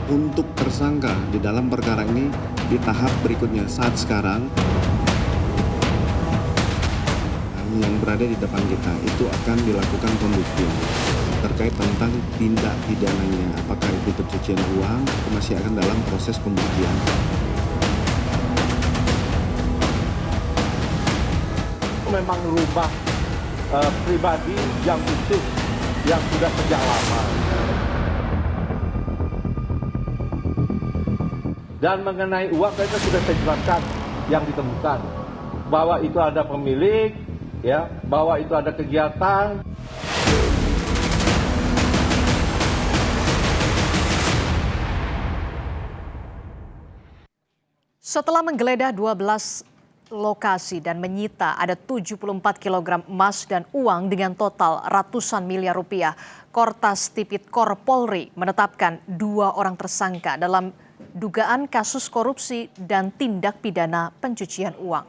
untuk tersangka di dalam perkara ini di tahap berikutnya. Saat sekarang yang berada di depan kita itu akan dilakukan pembuktian terkait tentang tindak pidananya, apakah itu pencucian uang, itu masih akan dalam proses pembuktian. Memang rumah pribadi yang utuh, yang sudah sejak lama. Dan mengenai uang kita sudah saya jelaskan yang ditemukan, bahwa itu ada pemilik, ya, bahwa itu ada kegiatan. Setelah menggeledah 12 lokasi dan menyita ada 74 kg emas dan uang dengan total ratusan miliar rupiah, Kortas Tipikor Polri menetapkan 2 orang tersangka dalam dugaan kasus korupsi dan tindak pidana pencucian uang.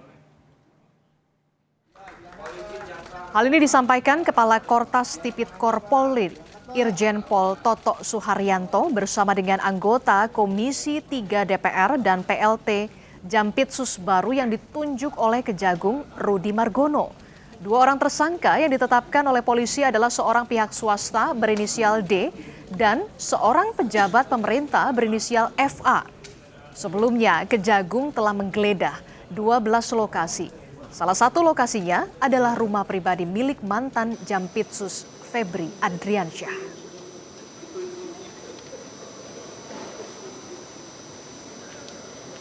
Hal ini disampaikan Kepala Kortas Tipikor Polri, Irjen Pol Toto Suharyanto bersama dengan anggota Komisi 3 DPR dan PLT Jampitsus baru yang ditunjuk oleh Kejagung Rudi Margono. 2 orang tersangka yang ditetapkan oleh polisi adalah seorang pihak swasta berinisial D dan seorang pejabat pemerintah berinisial FA. Sebelumnya, Kejagung telah menggeledah 12 lokasi. Salah satu lokasinya adalah rumah pribadi milik mantan Jampitsus Febri Adriansyah.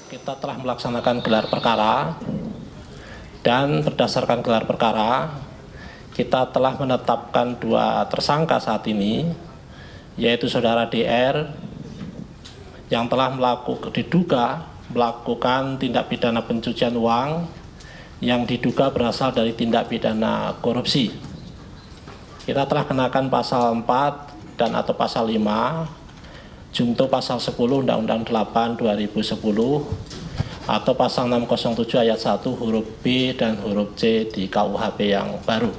Kita telah melaksanakan gelar perkara dan berdasarkan gelar perkara kita telah menetapkan 2 tersangka saat ini, yaitu saudara DR yang telah diduga melakukan tindak pidana pencucian uang yang diduga berasal dari tindak pidana korupsi. Kita telah kenakan pasal 4 dan atau pasal 5 junto pasal 10 Undang-Undang 8 2010 atau pasal 607 ayat 1 huruf B dan huruf C di KUHP yang baru.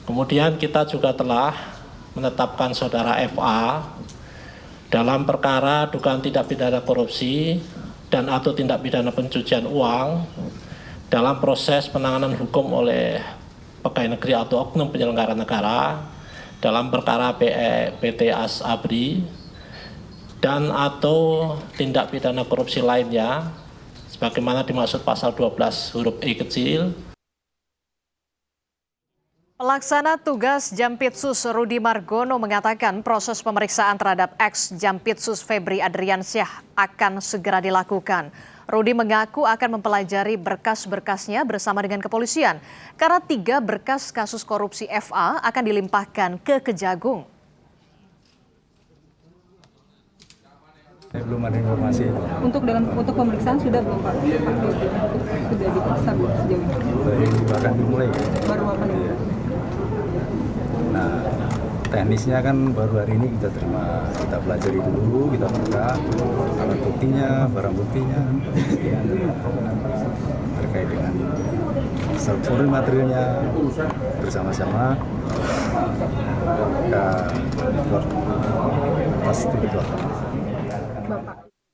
Kemudian kita juga telah menetapkan saudara FA dalam perkara dugaan tindak pidana korupsi dan atau tindak pidana pencucian uang dalam proses penanganan hukum oleh pegawai negeri atau oknum penyelenggara negara dalam perkara PT Asabri dan atau tindak pidana korupsi lainnya sebagaimana dimaksud pasal 12 huruf E kecil. Pelaksana tugas Jampitsus Rudi Margono mengatakan proses pemeriksaan terhadap ex-Jampitsus Febri Adriansyah akan segera dilakukan. Rudi mengaku akan mempelajari berkas-berkasnya bersama dengan kepolisian karena 3 berkas kasus korupsi FA akan dilimpahkan ke Kejagung. Belum ada informasi itu. Untuk pemeriksaan sudah belum Pak? Sudah diperiksa sejauh ini? Bahkan dimulai. Baru apa nih? Nah, teknisnya kan baru hari ini kita terima, kita pelajari dulu, kita buka alat buktinya, barang buktinya, terkait dengan struktur materialnya bersama-sama ke Kortas Tipikor.